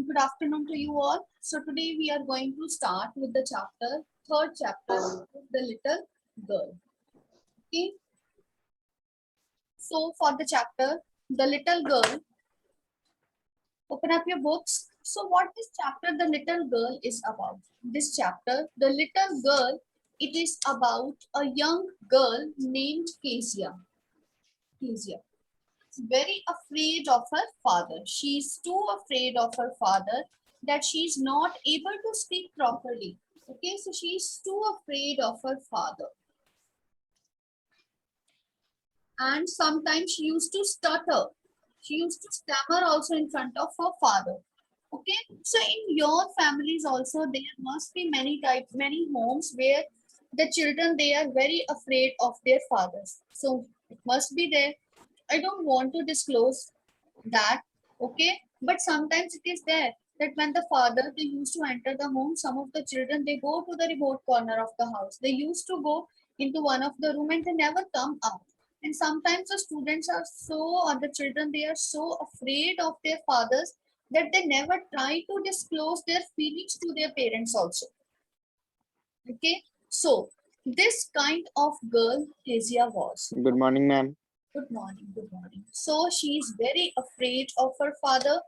Good afternoon to you all. So today we are going to start with the third chapter, the little girl. Okay. So for the chapter, the little girl, open up your books. So what this chapter, the little girl, is about? This chapter, the little girl, it is about a young girl named Kezia. Kezia. Very afraid of her father. She's too afraid of her father that she's not able to speak properly. Okay, so she's too afraid of her father. And sometimes she used to stutter. She used to stammer also in front of her father. Okay, so in your families also there must be many homes where the children they are very afraid of their fathers. So it must be there. I don't want to disclose that, okay, but sometimes it is there that when the father they used to enter the home, some of the children they go to the remote corner of the house, they used to go into one of the room and they never come out. And sometimes the students are so, or the children they are so afraid of their fathers that they never try to disclose their feelings to their parents also. Okay, so this kind of girl Kezia was. Good morning, ma'am. Good morning, good morning. So she is very afraid of her father.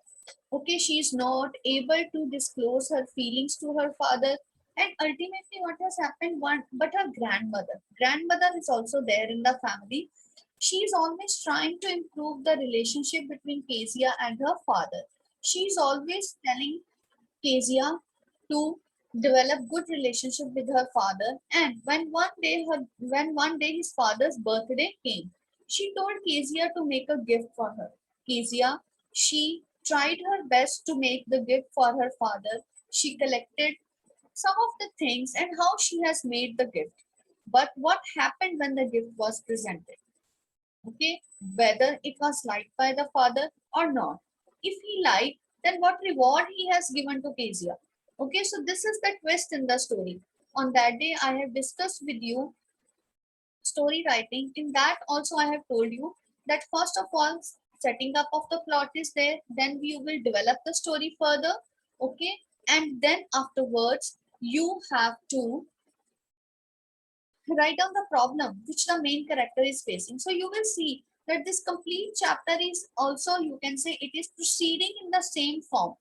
Okay, she is not able to disclose her feelings to her father. And ultimately, what has happened? One, but her grandmother is also there in the family. She is always trying to improve the relationship between Kezia and her father. She is always telling Kezia to develop good relationship with her father. And when one day his father's birthday came, she told Kezia to make a gift for her. Kezia, she tried her best to make the gift for her father. She collected some of the things and how she has made the gift. But what happened when the gift was presented? Okay, whether it was liked by the father or not. If he liked, then what reward he has given to Kezia. Okay, so this is the twist in the story. On that day, I have discussed with you story writing. In that, also, I have told you that first of all, setting up of the plot is there, then we will develop the story further. Okay, and then afterwards, you have to write down the problem which the main character is facing. So you will see that this complete chapter is also, you can say, it is proceeding in the same form.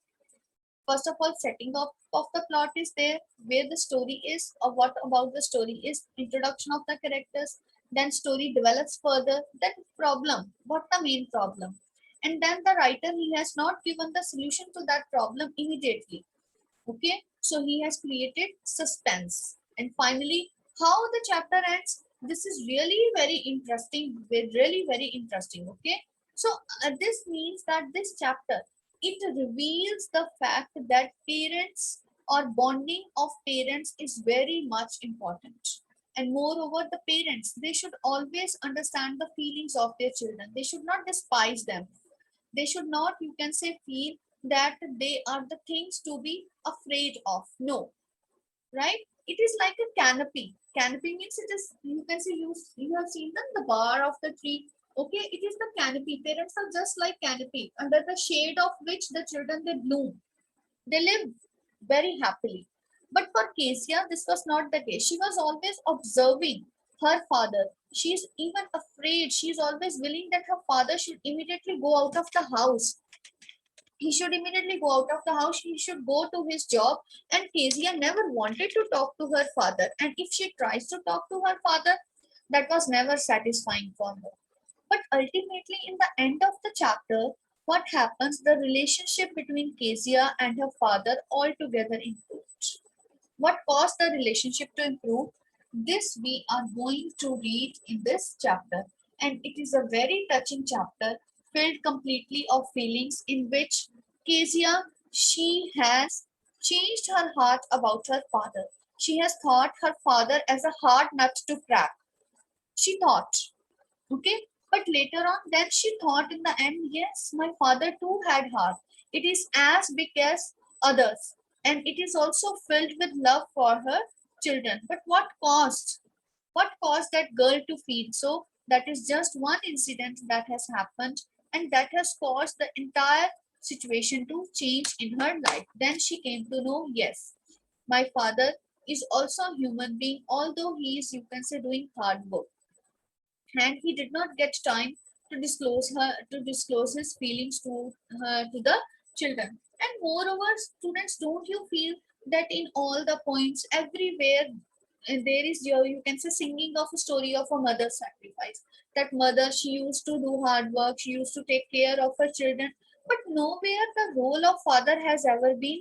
First of all, setting up of the plot is there, where the story is, or what about the story is, introduction of the characters, then story develops further, then problem, what the main problem. And then the writer, he has not given the solution to that problem immediately. Okay, so he has created suspense. And finally, how the chapter ends, this is really very interesting, really very interesting. Okay, so this means that this chapter, it reveals the fact that parents or bonding of parents is very much important. And moreover, the parents, they should always understand the feelings of their children, they should not despise them, they should not, you can say, feel that they are the things to be afraid of. No, right? It is like a canopy. Canopy means it is, you can say, you have seen the bar of the tree. Okay, it is the canopy. Parents are just like canopy under the shade of which the children they bloom. They live very happily. But for Kezia, this was not the case. She was always observing her father. She is even afraid. She is always willing that her father should immediately go out of the house. He should immediately go out of the house. He should go to his job. And Kezia never wanted to talk to her father. And if she tries to talk to her father, that was never satisfying for her. But ultimately, in the end of the chapter, what happens? The relationship between Kezia and her father altogether improved. What caused the relationship to improve? This we are going to read in this chapter. And it is a very touching chapter filled completely of feelings in which Kezia, she has changed her heart about her father. She has thought her father as a hard nut to crack. She thought, okay, but later on, then she thought in the end, yes, my father too had heart. It is as big as others, and it is also filled with love for her children. But what caused? What caused that girl to feel so? That is just one incident that has happened, and that has caused the entire situation to change in her life. Then she came to know, yes, my father is also a human being, although he is, you can say, doing hard work, and he did not get time to disclose his feelings to the children. And moreover, students, don't you feel that in all the points everywhere, there is your, you can say, singing of a story of a mother's sacrifice. That mother, she used to do hard work, she used to take care of her children, but nowhere the role of father has ever been,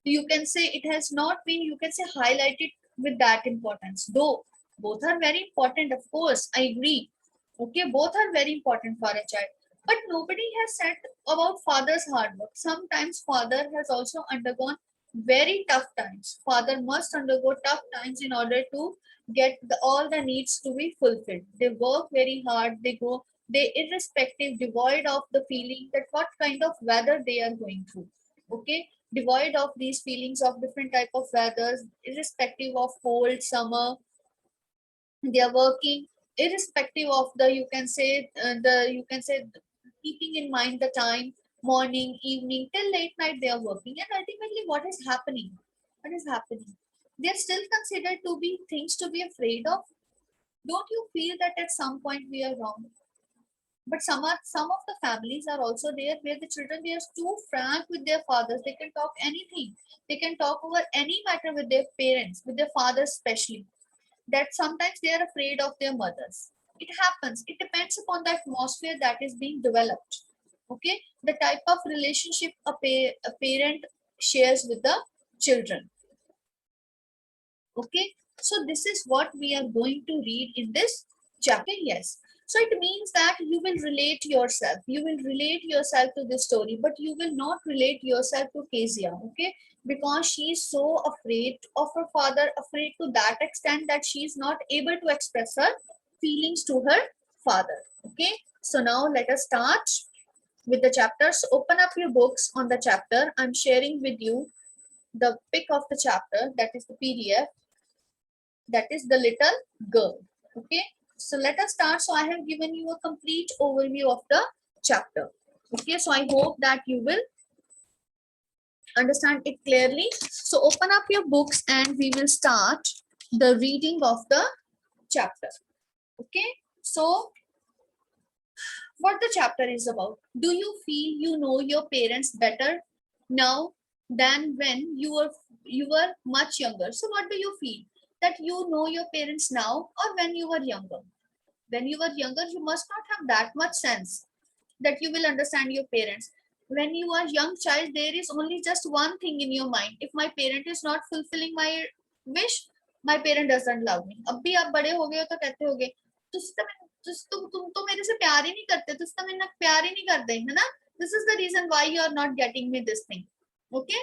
you can say, it has not been, you can say, highlighted with that importance. Though both are very important, of course, I agree. Okay, both are very important for a child, but nobody has said about father's hard work. Sometimes father has also undergone very tough times. Father must undergo tough times in order to get all the needs to be fulfilled. They work very hard, they irrespective, devoid of the feeling that what kind of weather they are going through. Okay, devoid of these feelings of different type of weathers, irrespective of cold, summer, they are working, irrespective of the, you can say, keeping in mind the time, morning, evening, till late night they are working. And ultimately, what is happening, they are still considered to be things to be afraid of. Don't you feel that at some point we are wrong? But some of the families are also there where the children, they are too frank with their fathers. They can talk anything, they can talk over any matter with their parents, with their fathers especially, that sometimes they are afraid of their mothers. It happens. It depends upon the atmosphere that is being developed. Okay, the type of relationship a parent shares with the children. Okay, so this is what we are going to read in this chapter. Yes, so it means that you will relate yourself. You will relate yourself to this story, but you will not relate yourself to Kezia. Okay, because she is so afraid of her father, afraid to that extent that she is not able to express her feelings to her father. Okay, so now let us start with the chapters. Open up your books on the chapter. I'm sharing with you the pic of the chapter, that is the PDF, that is the little girl. Okay, so let us start. So I have given you a complete overview of the chapter. Okay, so I hope that you will understand it clearly. So open up your books and we will start the reading of the chapter. Okay, so what the chapter is about: do you feel you know your parents better now than when you were much younger? So what do you feel, that you know your parents now or when you were younger? When you were younger, you must not have that much sense that you will understand your parents. When you are young child, there is only just one thing in your mind: if my parent is not fulfilling my wish, my parent doesn't love me. अब भी आप बड़े हो गए हो तो कहते होगे, तुम तो मेरे से प्यार ही नहीं करते, तुम तो मेरे से प्यार ही नहीं करते, है ना? This is the reason why you are not getting me this thing. Okay,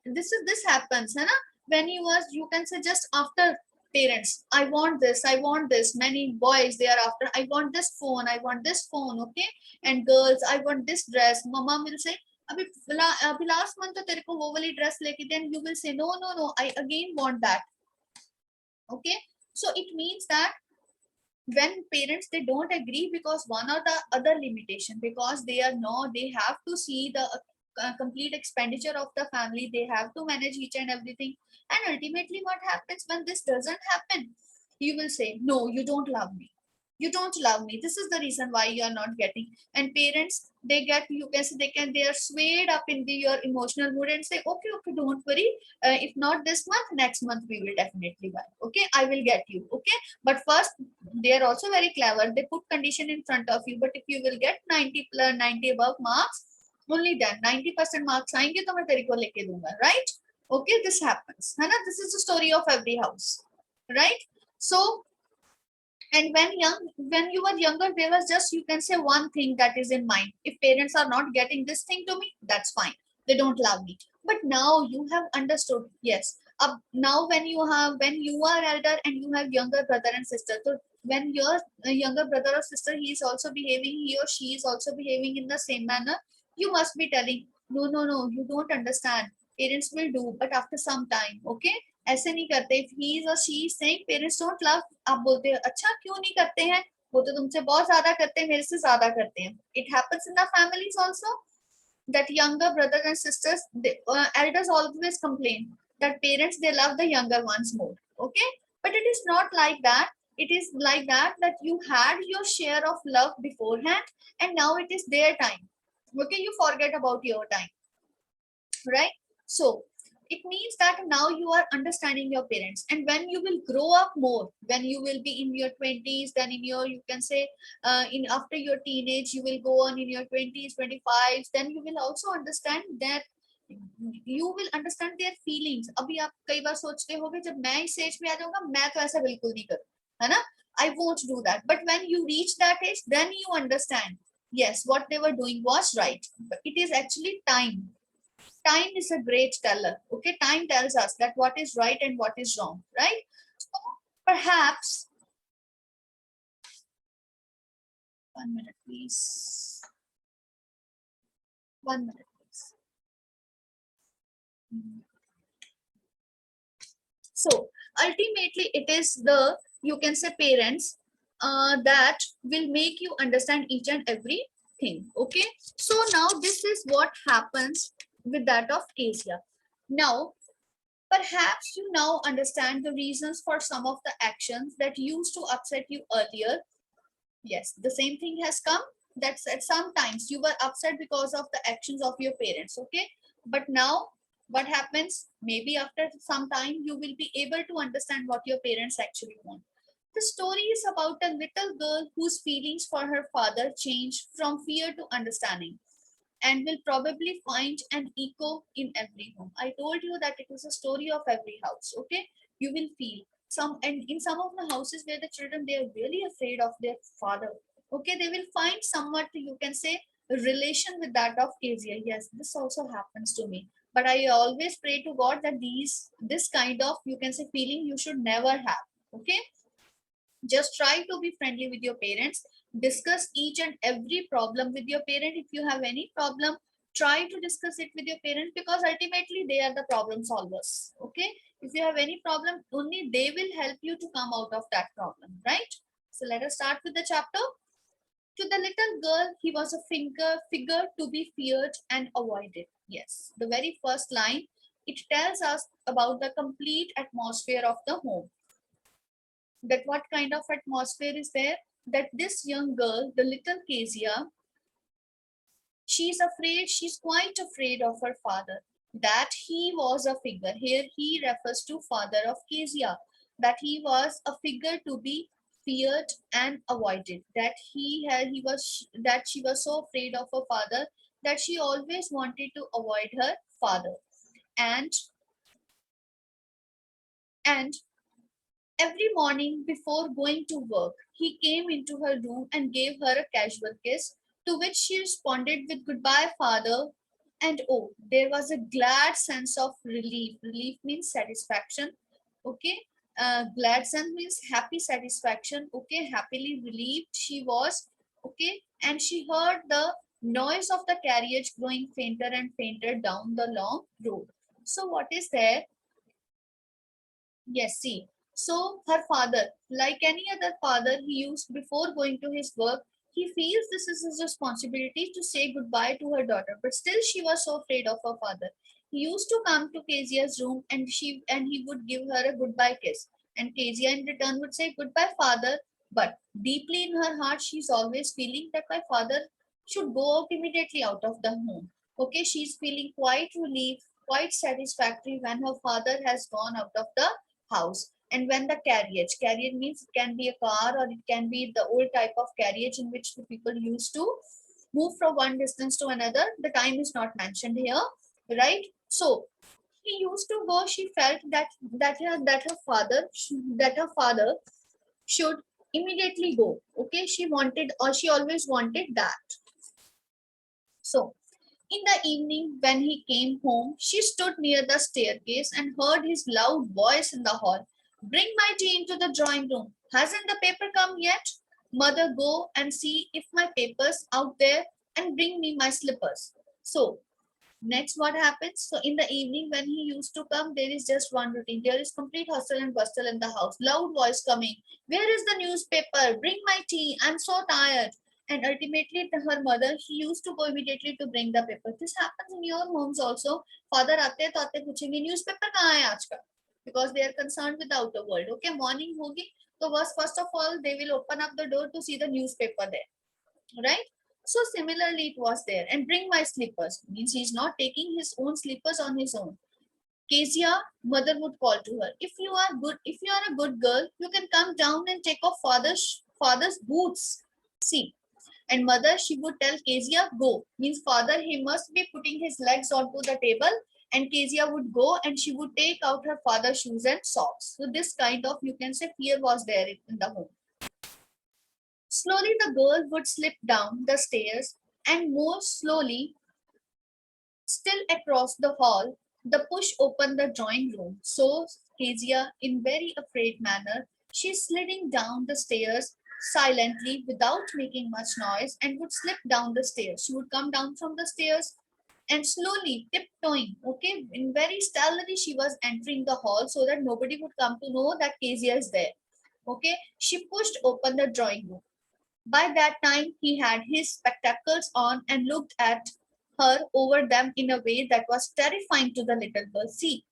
this happens, है ना? When you was, you can say, just after parents, I want this, I want this. Many boys, they are after, I want this phone, I want this phone. Okay, and girls, I want this dress. Mama will say, अभी last month तो तेरे को वो वाली dress लेके, then you will say, no no no, I again want that. Okay, so it means that when parents, they don't agree because one or the other limitation, because they are no, they have to see the complete expenditure of the family, they have to manage each and everything. And ultimately what happens when this doesn't happen? You will say, no, you don't love me, you don't love me, this is the reason why you are not getting. And parents, they get, you can say, they are swayed up in your emotional mood and say, okay okay, don't worry, if not this month, next month we will definitely buy. Okay, I will get you. Okay, but first, they are also very clever, they put condition in front of you, but if you will get 90 plus 90 above marks, only then 90% marks आएंगे तो मैं तेरे को लेके दूंगा, right? Okay, this happens, है ना? This is the story of every house, right? So, and when you were younger, there was just, you can say, one thing that is in mind: if parents are not getting this thing to me, that's fine, they don't love me. But now you have understood, yes. Now when you are elder and you have younger brother and sister, so when your younger brother or sister, he or she is also behaving in the same manner, you must be telling, no no no, you don't understand, parents will do, but after some time. Okay, ऐसे नहीं करते. If he is or she is saying parents don't love, आप बोलते हैं अच्छा क्यों नहीं करते हैं, वो तो तुमसे बहुत ज्यादा करते हैं, मेरे से ज्यादा करते हैं. It happens in the families also. that younger brothers and sisters, elders always complain that parents, they love the younger ones more. Okay, but it is not like that. It is like that you had your share of love beforehand, and now it is their time. Okay, you forget about your time, right? So it means that now you are understanding your parents, and when you will grow up more, when you will be in your 20s, then in your, you can say, in after your teenage, you will go on in your 20s 25s, then you will also understand that you will understand their feelings. अभी आप कई बार सोचते होगे जब मैं इस as में आ जाऊंगा मैं तो ऐसा बिल्कुल नहीं करूँ, है ना? I won't do that. But when you reach that age, then you understand, yes, what they were doing was right. But it is actually time. Time is a great teller. Okay, time tells us that what is right and what is wrong, right? So perhaps, 1 minute please, 1 minute please. So ultimately it is the, you can say, parents that will make you understand each and everything. Okay, so now this is what happens with that of Kezia. Now perhaps you now understand the reasons for some of the actions that used to upset you earlier. Yes, the same thing has come. That's at sometimes you were upset because of the actions of your parents. Okay, but now what happens? Maybe after some time you will be able to understand what your parents actually want. The story is about a little girl whose feelings for her father change from fear to understanding, and will probably find an echo in every home. I told you that it is a story of every house. Okay, you will feel some, and in some of the houses where the children, they are really afraid of their father. Okay, they will find somewhat, you can say, a relation with that of Kezia. Yes, this also happens to me. But I always pray to God that this kind of, you can say, feeling you should never have. Okay, just try to be friendly with your parents. Discuss each and every problem with your parent. If you have any problem, try to discuss it with your parents, because ultimately they are the problem solvers. Okay, if you have any problem, only they will help you to come out of that problem, right? So let us start with the chapter. To the little girl, he was a figure to be feared and avoided. Yes, the very first line, it tells us about the complete atmosphere of the home. That what kind of atmosphere is there? That this young girl, the little Kezia, she's quite afraid of her father. That he was a figure. Here he refers to father of Kezia. That he was a figure to be feared and avoided. That that she was so afraid of her father that she always wanted to avoid her father. And and every morning before going to work, he came into her room and gave her a casual kiss, to which she responded with "Goodbye, father." And oh, there was a glad sense of relief. Relief means satisfaction. Okay. Glad sense means happy satisfaction. Okay. Happily relieved she was. Okay. And she heard the noise of the carriage growing fainter and fainter down the long road. So, what is there? Yes, see. So her father, like any other father, he used before going to his work, he feels this is his responsibility to say goodbye to her daughter. But still she was so afraid of her father. He used to come to Kezia's room and he would give her a goodbye kiss. And Kezia in return would say goodbye, father. But deeply in her heart, she's always feeling that my father should go out immediately out of the home. Okay, she's feeling quite relieved, quite satisfactory when her father has gone out of the house. And when the carriage means it can be a car or it can be the old type of carriage in which the people used to move from one distance to another. The time is not mentioned here, right? So he used to go. She felt that her father should immediately go. Okay, she wanted, or she always wanted that. So in the evening, when he came home, she stood near the staircase and heard his loud voice in the hall. "Bring my tea into the drawing room. Hasn't the paper come yet? Mother, go and see if my paper's out there and bring me my slippers." So, next what happens? So, in the evening, when he used to come, there is just one routine. There is complete hustle and bustle in the house. Loud voice coming. "Where is the newspaper? Bring my tea. I'm so tired." And ultimately, her mother, she used to go immediately to bring the paper. This happens in your homes also. Father आते तो आते पूछेंगे newspaper कहाँ है आज का, because they are concerned with the outer world. Okay, morning होगी तो first of all they will open up the door to see the newspaper there, right? So similarly it was there. And bring my slippers means he's not taking his own slippers on his own. Kezia, mother would call to her, if you are a good girl, you can come down and take off father's boots. See, and mother, she would tell Kezia, go. Means father, he must be putting his legs onto the table, and Kezia would go and she would take out her father's shoes and socks. So this kind of, you can say, fear was there in the home. Slowly the girl would slip down the stairs, and more slowly, still across the hall, the push opened the drawing room. So Kezia, in very afraid manner, she sliding down the stairs silently without making much noise and would slip down the stairs. She would come down from the stairs and slowly tiptoeing, okay, in very stealthily she was entering the hall so that nobody would come to know that Kezia is there. Okay, she pushed open the drawing room. By that time, he had his spectacles on and looked at her over them in a way that was terrifying to the little girl. See,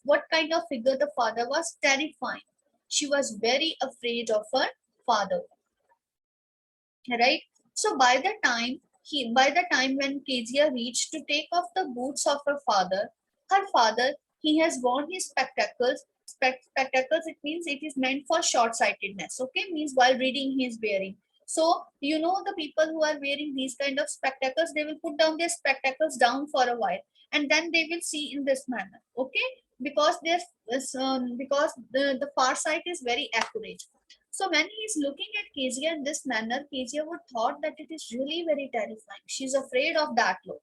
what kind of figure the father was? Terrifying. She was very afraid of her father, right? So by the time when Kezia reached to take off the boots of her father, he has worn his spectacles. Spectacles, it means it is meant for short-sightedness. Okay, means while reading he is wearing. So you know the people who are wearing these kind of spectacles, they will put down their spectacles down for a while, and then they will see in this manner. Okay, because because the far sight is very accurate. So when he is looking at Kezia in this manner, Kezia would thought that it is really very terrifying. She's afraid of that look.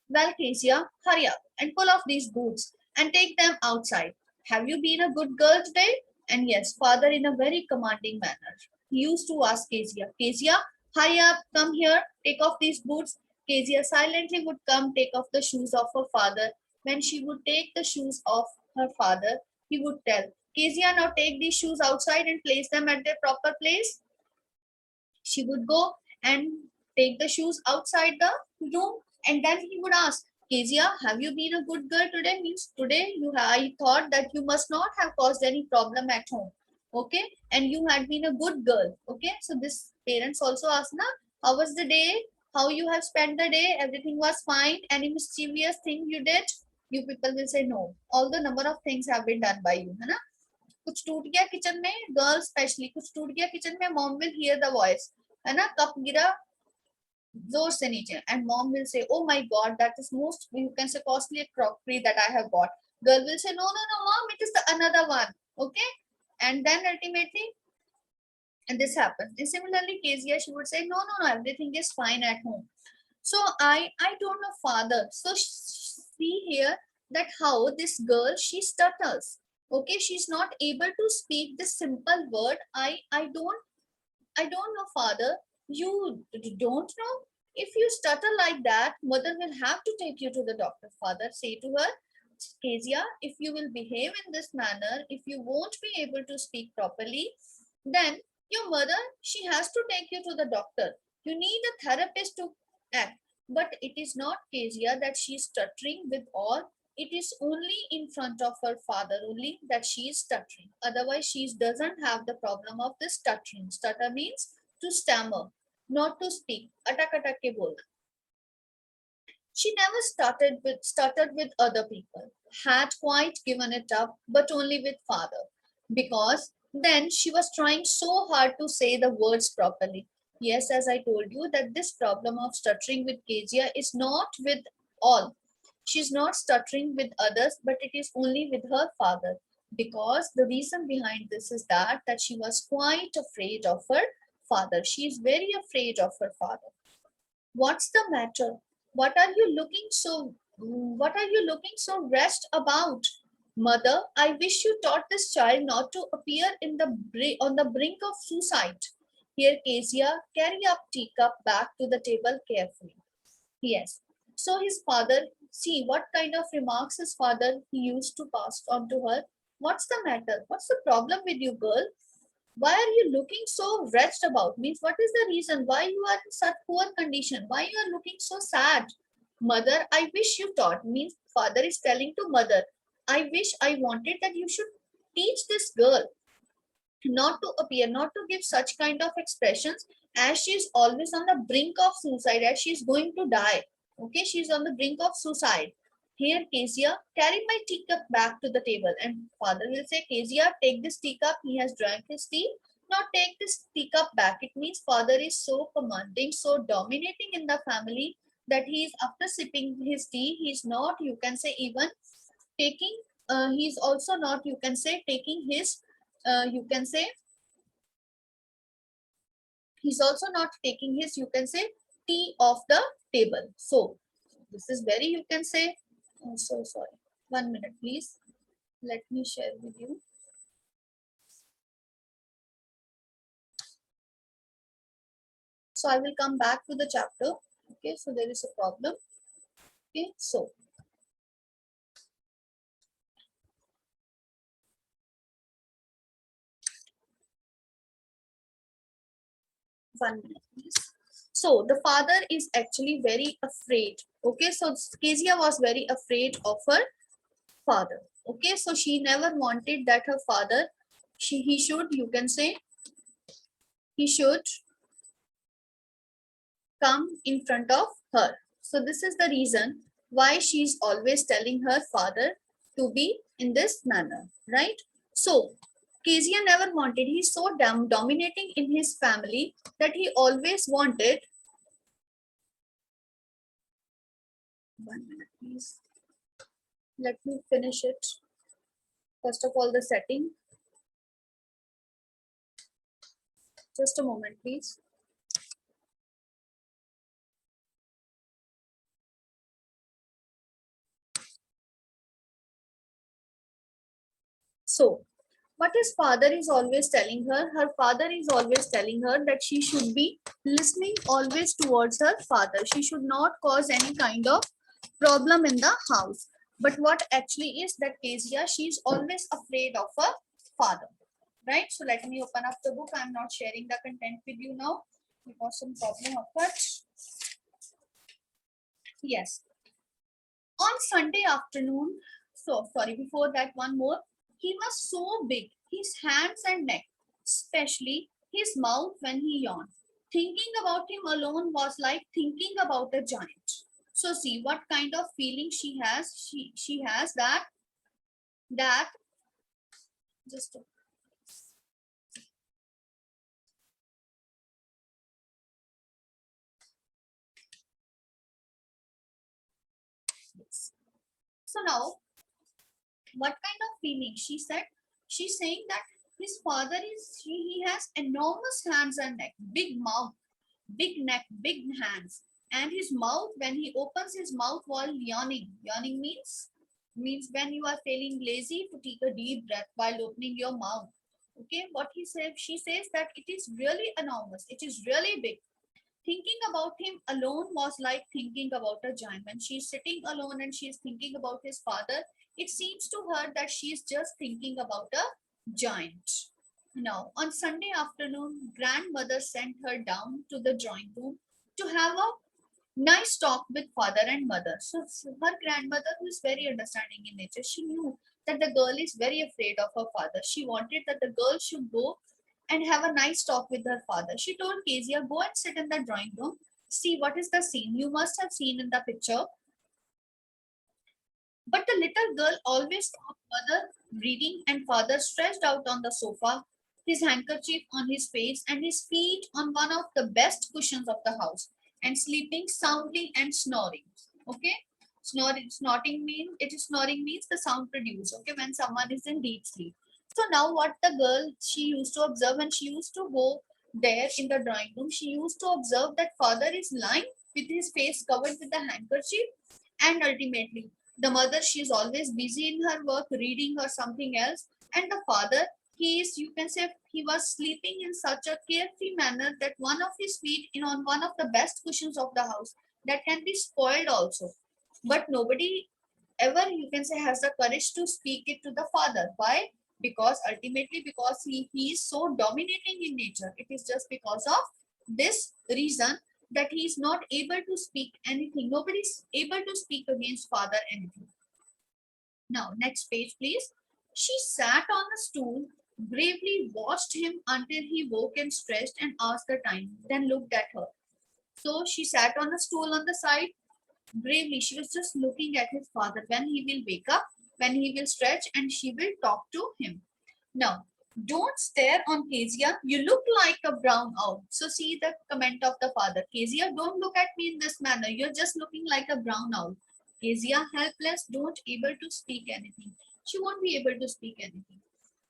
Well, Kezia, hurry up and pull off these boots and take them outside. Have you been a good girl today? And yes, father in a very commanding manner. He used to ask Kezia, Kezia, hurry up, come here, take off these boots. Kezia silently would come take off the shoes of her father. When she would take the shoes of her father, he would tell, Kezia, now take these shoes outside and place them at their proper place. She would go and take the shoes outside the room, and then he would ask, Kezia, have you been a good girl today? Means today I thought that you must not have caused any problem at home. Okay, and you had been a good girl. Okay, so this parents also ask, na, how was the day? How you have spent the day? Everything was fine. Any mischievous thing you did? You people will say no. All the number of things have been done by you, है ना? कुछ टूट गया kitchen में, girl specially कुछ टूट गया kitchen में, mom will hear the voice, है ना, कप गिरा जोर से नीचे, and mom will say oh my god, that is most, you can say, costly crockery that I have bought. Girl will say no no no mom, it is the another one. Okay, and then ultimately, and this happens. And similarly Kezia, she would say no no no, everything is fine at home. So I don't know father. So see here that how this girl, she stutters. Okay, she's not able to speak this simple word. I don't know father. You don't know? If you stutter like that, mother will have to take you to the doctor. Father say to her, Kezia, if you will behave in this manner, if you won't be able to speak properly, then your mother, she has to take you to the doctor. You need a therapist to act. But it is not Kezia that she is stuttering with all. It is only in front of her father only that she is stuttering. Otherwise, she doesn't have the problem of the stuttering. Stutter means to stammer, not to speak. Atak atak ke bolna. She never stuttered with other people, had quite given it up, but only with father, because then she was trying so hard to say the words properly. Yes, as I told you, that this problem of stuttering with Kezia is not with all. She's not stuttering with others, but it is only with her father. Because the reason behind this is that she was quite afraid of her father. She is very afraid of her father. What's the matter? What are you looking so rest about? Mother, I wish you taught this child not to appear on the brink of suicide. Here, Kezia, carry up teacup back to the table carefully. Yes. So his father, see what kind of remarks his father he used to pass on to her. What's the matter? What's the problem with you, girl? Why are you looking so wretched about? Means what is the reason why you are in such poor condition? Why you are looking so sad? Mother, I wish you taught. Means father is telling to mother, I wish, I wanted that you should teach this girl not to appear, not to give such kind of expressions, as she is always on the brink of suicide, as she is going to die. Okay, she is on the brink of suicide. Here, Kezia, carry my teacup back to the table. And father will say, Kezia, take this teacup. He has drank his tea. Now take this teacup back. It means father is so commanding, so dominating in the family that he is, after sipping his tea, he is not, you can say, even taking, he's also not, you can say, taking his, you can say, he's also not taking his, you can say, tea off the table. So this is very, you can say, oh, so sorry, 1 minute please, let me share with you. So I will come back to the chapter. Okay, so there is a problem. Okay, so 1 minute please. So the father is actually very afraid. Okay, so Kezia was very afraid of her father. Okay, so she never wanted that her father, he should, you can say, he should come in front of her. So this is the reason why she's always telling her father to be in this manner, right? So Kezia never wanted, he's so dominating in his family that he always wanted, 1 minute please, let me finish it. First of all, the setting, just a moment please. So what his father is always telling her, her father is always telling her that she should be listening always towards her father. She should not cause any kind of problem in the house. But what actually is that Kezia, she is always afraid of her father, right? So let me open up the book. I'm not sharing the content with you now because some problem occurred. Yes, on Sunday afternoon, so sorry, before that, one more. He was so big, his hands and neck, especially his mouth when he yawned. Thinking about him alone was like thinking about a giant. So see what kind of feeling she has. She has that just this. So now what kind of feeling? She said, she's saying that his father is, he has enormous hands and neck, big mouth, big neck, big hands, and his mouth, when he opens his mouth while yawning. Yawning means when you are feeling lazy to take a deep breath while opening your mouth. Okay, what he said, she says that it is really enormous, it is really big. Thinking about him alone was like thinking about a giant. When she's sitting alone and she is thinking about his father, it seems to her that she is just thinking about a giant. Now, on Sunday afternoon, grandmother sent her down to the drawing room to have a nice talk with father and mother. So her grandmother, who is very understanding in nature, she knew that the girl is very afraid of her father. She wanted that the girl should go and have a nice talk with her father. She told Kezia, go and sit in the drawing room. See what is the scene. You must have seen in the picture. But the little girl always saw mother reading and father stretched out on the sofa, his handkerchief on his face and his feet on one of the best cushions of the house, and sleeping soundly and snoring. Okay? Snorting means, it is snoring means the sound produced, okay, when someone is in deep sleep. So now what the girl, she used to observe when she used to go there in the drawing room, she used to observe that father is lying with his face covered with the handkerchief, and ultimately the mother, she is always busy in her work, reading or something else, and the father, he is, you can say, he was sleeping in such a carefree manner that one of his feet in on one of the best cushions of the house, that can be spoiled also. But nobody ever, you can say, has the courage to speak it to the father. Why? because ultimately because he is so dominating in nature. It is just because of this reason that he is not able to speak anything. Nobody is able to speak against father anything. Now, next page, please. She sat on a stool, bravely watched him until he woke and stretched and asked the time, then looked at her. So she sat on a stool on the side, bravely. She was just looking at his father when he will wake up, when he will stretch, and she will talk to him. Now, don't stare on Kezia. You look like a brown owl. So see the comment of the father. Kezia, don't look at me in this manner. You're just looking like a brown owl. Kezia, helpless, don't able to speak anything. She won't be able to speak anything.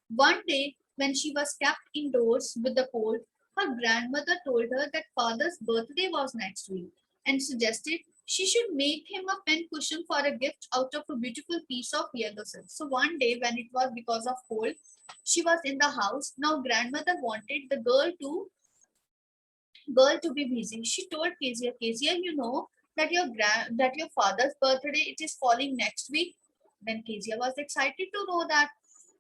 One day, when she was kept indoors with the cold, her grandmother told her that father's birthday was next week and suggested she should make him a pen cushion for a gift out of a beautiful piece of yellow silk. So one day, when it was because of cold, she was in the house. Now grandmother wanted the girl to be busy. She told Kezia, you know that your father's birthday it is falling next week. Then Kezia was excited to know that,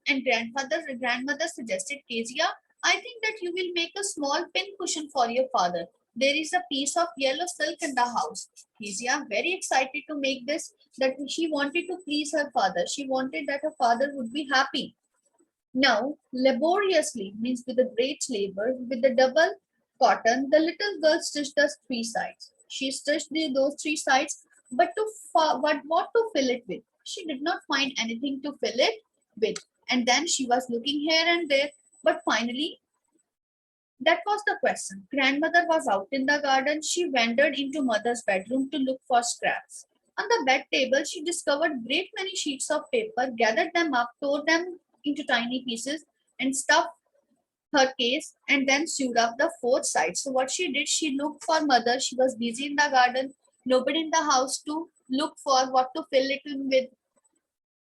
and grandmother suggested, Kezia, I think that you will make a small pin cushion for your father. There is a piece of yellow silk in the house. Kezia, very excited to make this, that she wanted to please her father. She wanted that her father would be happy. Now, laboriously means with a great labor, with the double cotton, the little girl stitched the three sides. She stitched those three sides, but what to fill it with? She did not find anything to fill it with. And then she was looking here and there, but finally, that was the question. Grandmother was out in the garden. She wandered into mother's bedroom to look for scraps. On the bed table, she discovered great many sheets of paper, gathered them up, tore them into tiny pieces, and stuffed her case, and then sewed up the fourth side. So what she did, she looked for mother. She was busy in the garden, nobody in the house to look for what to fill it in with.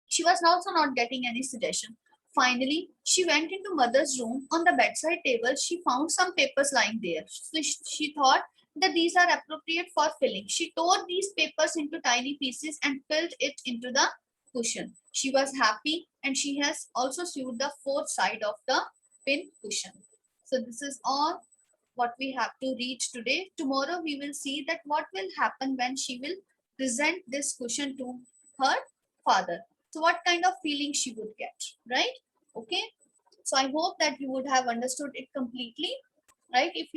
She was also not getting any suggestion. Finally, she went into mother's room. On the bedside table, she found some papers lying there. So she thought that these are appropriate for filling. She tore these papers into tiny pieces and filled it into the cushion. She was happy, and she has also sewed the fourth side of the pin cushion. So this is all what we have to read today. Tomorrow we will see that what will happen when she will present this cushion to her father. So what kind of feeling she would get, right? Okay. So I hope that you would have understood it completely, right? If you